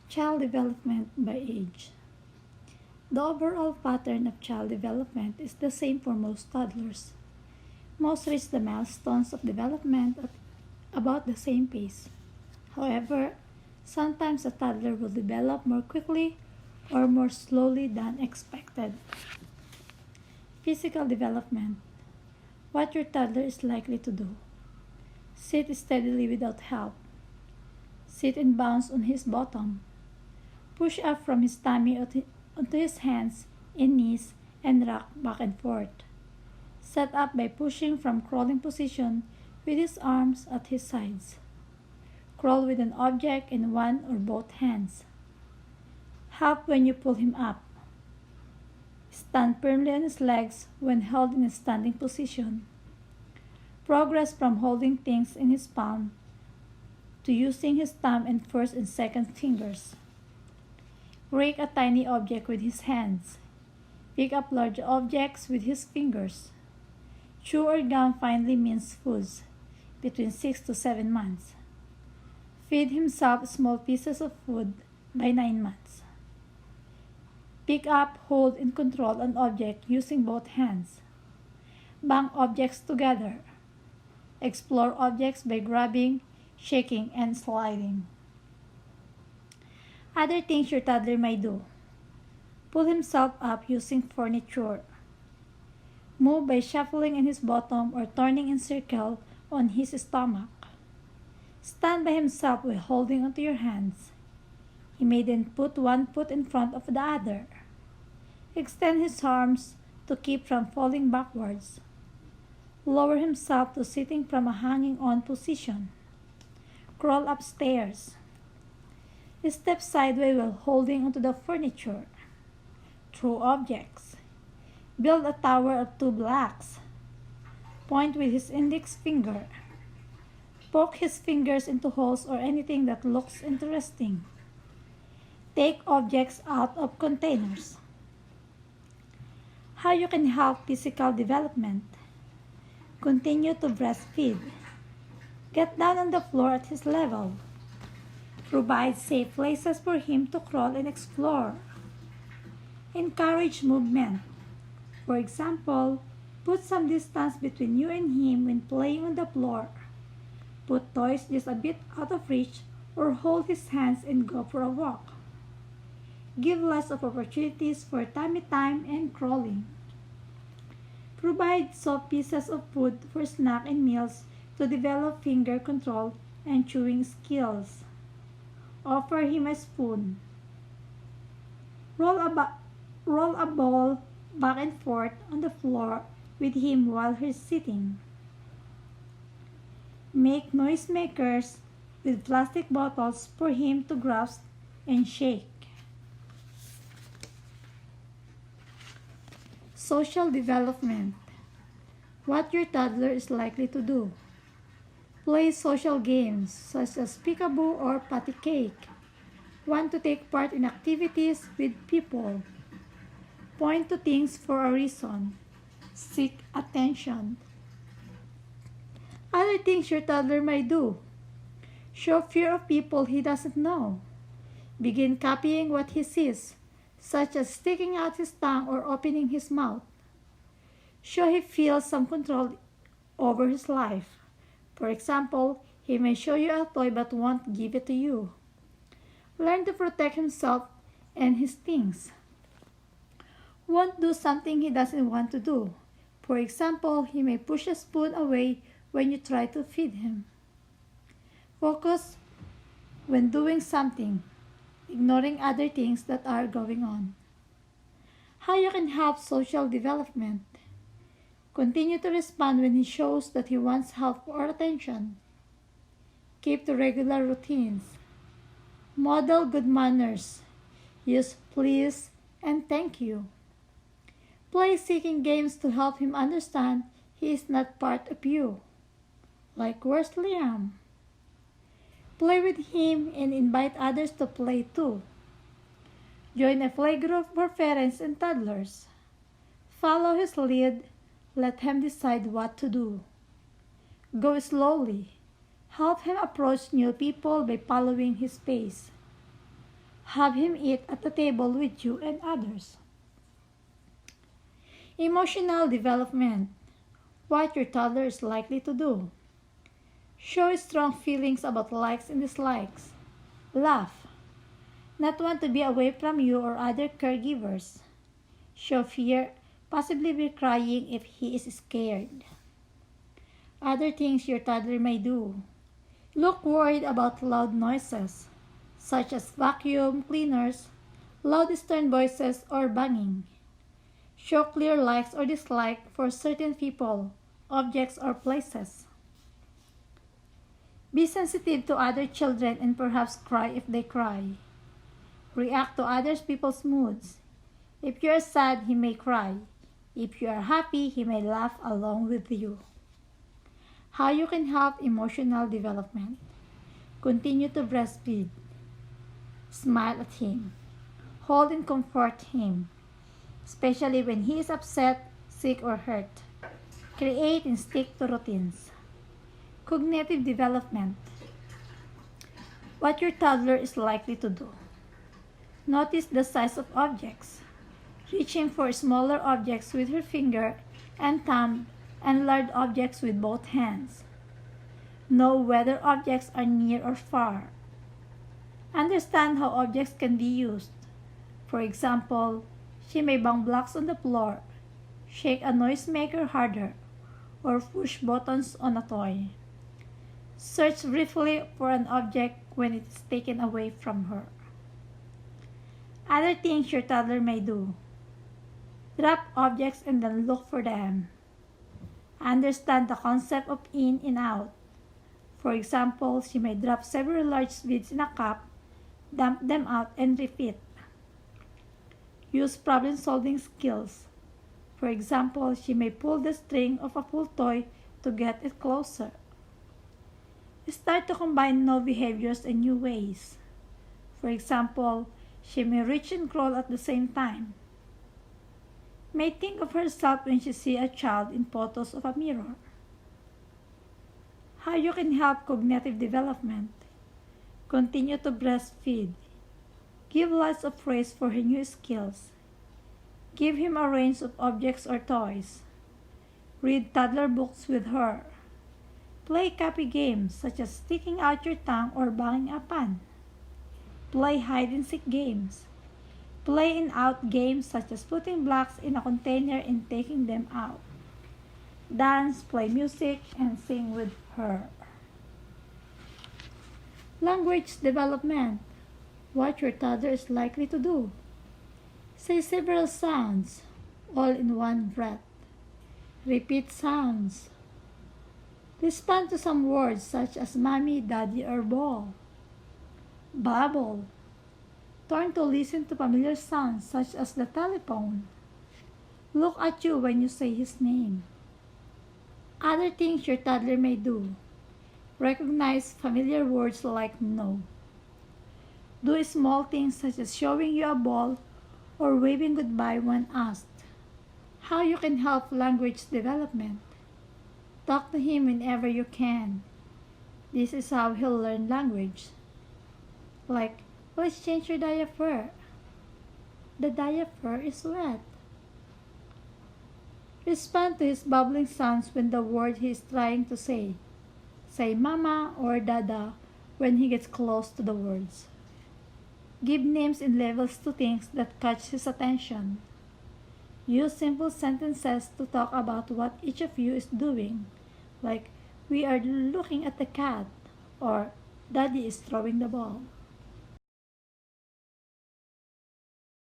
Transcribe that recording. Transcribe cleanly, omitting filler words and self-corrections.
Child development by age. The overall pattern of child development is the same for most toddlers. Most reach the milestones of development at about the same pace. However, sometimes a toddler will develop more quickly or more slowly than expected. Physical development. What your toddler is likely to do. Sit steadily without help. Sit and bounce on his bottom. Push up from his tummy onto his hands and knees and rock back and forth. Set up by pushing from crawling position with his arms at his sides. Crawl with an object in one or both hands. Help when you pull him up. Stand firmly on his legs when held in a standing position. Progress from holding things in his palm to using his thumb and first and second fingers. Break a tiny object with his hands. Pick up large objects with his fingers. Chew or gum finely minced foods between 6 to 7 months. Feed himself small pieces of food by 9 months. Pick up, hold, and control an object using both hands. Bang objects together. Explore objects by grabbing, shaking, and sliding. Other things your toddler may do. Pull himself up using furniture. Move by shuffling in his bottom or turning in circle on his stomach. Stand by himself while holding onto your hands. He may then put one foot in front of the other. Extend his arms to keep from falling backwards. Lower himself to sitting from a hanging on position. Crawl upstairs. Step sideways while holding onto the furniture. Throw objects. Build a tower of 2 blocks. Point with his index finger. Poke his fingers into holes or anything that looks interesting. Take objects out of containers. How you can help physical development. Continue to breastfeed. Get down on the floor at his level. Provide safe places for him to crawl and explore. Encourage movement. For example, put some distance between you and him when playing on the floor. Put toys just a bit out of reach or hold his hands and go for a walk. Give lots of opportunities for tummy time and crawling. Provide soft pieces of food for snack and meals to develop finger control and chewing skills. Offer him a spoon. Roll a ball back and forth on the floor with him while he's sitting. Make noisemakers with plastic bottles for him to grasp and shake. Social development. What your toddler is likely to do. Play social games such as peekaboo or patty cake. Want to take part in activities with people. Point to things for a reason. Seek attention. Other things your toddler might do. Show fear of people he doesn't know. Begin copying what he sees, such as sticking out his tongue or opening his mouth. Show he feels some control over his life. For example, he may show you a toy but won't give it to you. Learn to protect himself and his things. Won't do something he doesn't want to do. For example, he may push a spoon away when you try to feed him. Focus when doing something, ignoring other things that are going on. How you can help social development. Continue to respond when he shows that he wants help or attention. Keep to regular routines. Model good manners. Use please and thank you. Play seeking games to help him understand he is not part of you. Like where's Liam? Play with him and invite others to play too. Join a play group for parents and toddlers. Follow his lead. Let him decide what to do. Go slowly. Help him approach new people by following his pace. Have him eat at the table with you and others. Emotional development. What your toddler is likely to do. Show strong feelings about likes and dislikes. Laugh. Not want to be away from you or other caregivers. Show fear, possibly be crying if he is scared. Other things your toddler may do. Look worried about loud noises, such as vacuum cleaners, loud stern voices, or banging. Show clear likes or dislike for certain people, objects, or places. Be sensitive to other children and perhaps cry if they cry. React to other people's moods. If you are sad, he may cry. If you are happy, he may laugh along with you. How you can help emotional development. Continue to breastfeed. Smile at him. Hold and comfort him, especially when he is upset, sick, or hurt. Create and stick to routines. Cognitive development. What your toddler is likely to do. Notice the size of objects. Reaching for smaller objects with her finger and thumb and large objects with both hands. Know whether objects are near or far. Understand how objects can be used. For example, she may bang blocks on the floor, shake a noisemaker harder, or push buttons on a toy. Search briefly for an object when it is taken away from her. Other things your toddler may do. Drop objects and then look for them. Understand the concept of in and out. For example, she may drop several large beads in a cup, dump them out, and repeat. Use problem-solving skills. For example, she may pull the string of a full toy to get it closer. Start to combine new behaviors and new ways. For example, she may reach and crawl at the same time. May think of herself when she sees a child in photos of a mirror. How you can help cognitive development. Continue to breastfeed. Give lots of praise for her new skills. Give him a range of objects or toys. Read toddler books with her. Play copy games such as sticking out your tongue or banging a pan. Play hide-and-seek games. Play in-out games such as putting blocks in a container and taking them out. Dance, play music, and sing with her. Language development. What your toddler is likely to do. Say several sounds, all in one breath. Repeat sounds. Respond to some words such as mommy, daddy, or ball. Babble. Turn to listen to familiar sounds such as the telephone. Look at you when you say his name. Other things your toddler may do. Recognize familiar words like no. Do small things such as showing you a ball or waving goodbye when asked. How you can help language development. Talk to him whenever you can. This is how he'll learn language. Like, let's change your diaper. The diaper is wet. Respond to his bubbling sounds when the word he is trying to say. Say mama or dada when he gets close to the words. Give names and labels to things that catch his attention. Use simple sentences to talk about what each of you is doing, like we are looking at the cat or daddy is throwing the ball.